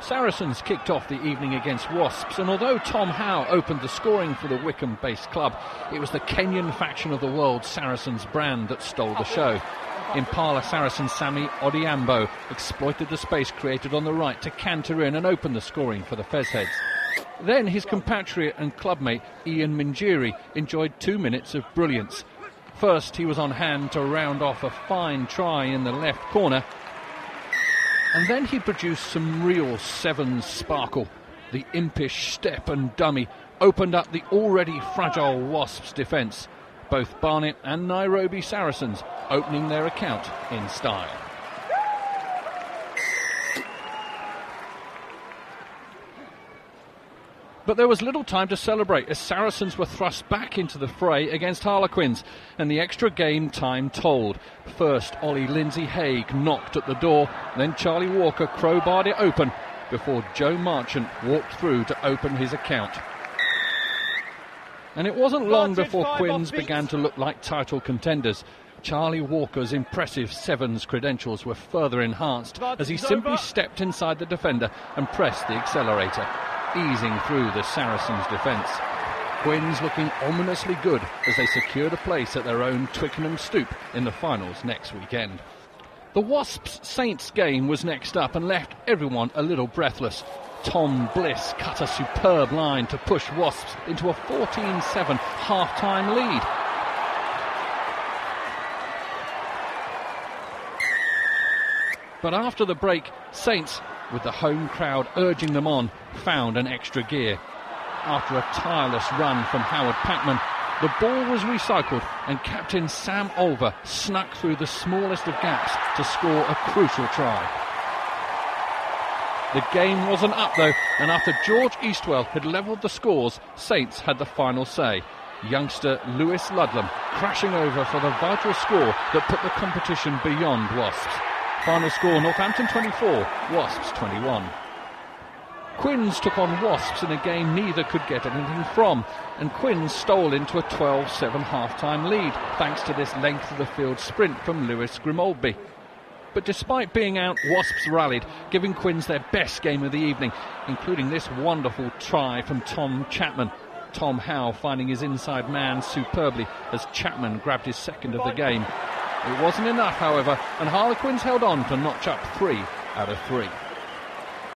Saracens kicked off the evening against Wasps, and although Tom Howe opened the scoring for the Wycombe-based club, it was the Kenyan faction of the World Saracens brand that stole the show. Impala Saracens Sammy Odiambo exploited the space created on the right to canter in and open the scoring for the Fezheads. Then his compatriot and clubmate Ian Minjiri enjoyed 2 minutes of brilliance. First, he was on hand to round off a fine try in the left corner, and then he produced some real 7's sparkle. The impish step and dummy opened up the already fragile Wasps' defence. Both Barnet and Nairobi Saracens opening their account in style. But there was little time to celebrate as Saracens were thrust back into the fray against Harlequins, and the extra game time told. First, Ollie Lindsay-Haig knocked at the door, then Charlie Walker crowbarred it open before Joe Marchant walked through to open his account. And it wasn't long before Quins began to look like title contenders. Charlie Walker's impressive 7's credentials were further enhanced as he simply stepped inside the defender and pressed the accelerator, easing through the Saracens' defence. Quins looking ominously good as they secured a place at their own Twickenham Stoop in the finals next weekend. The Wasps-Saints game was next up and left everyone a little breathless. Tom Bliss cut a superb line to push Wasps into a 14-7 half-time lead. But after the break, Saints, with the home crowd urging them on, found an extra gear. After a tireless run from Howard Packman, the ball was recycled and captain Sam Olver snuck through the smallest of gaps to score a crucial try. The game wasn't up though, and after George Eastwell had levelled the scores, Saints had the final say. Youngster Lewis Ludlam crashing over for the vital score that put the competition beyond Wasps. Final score, Northampton 24, Wasps 21. Quins took on Wasps in a game neither could get anything from, and Quins stole into a 12-7 half-time lead thanks to this length of the field sprint from Lewis Grimoldby. But despite being out, Wasps rallied, giving Quins their best game of the evening, including this wonderful try from Tom Chapman. Tom Howe finding his inside man superbly as Chapman grabbed his second of the game. It wasn't enough, however, and Harlequins held on to notch up 3 out of 3.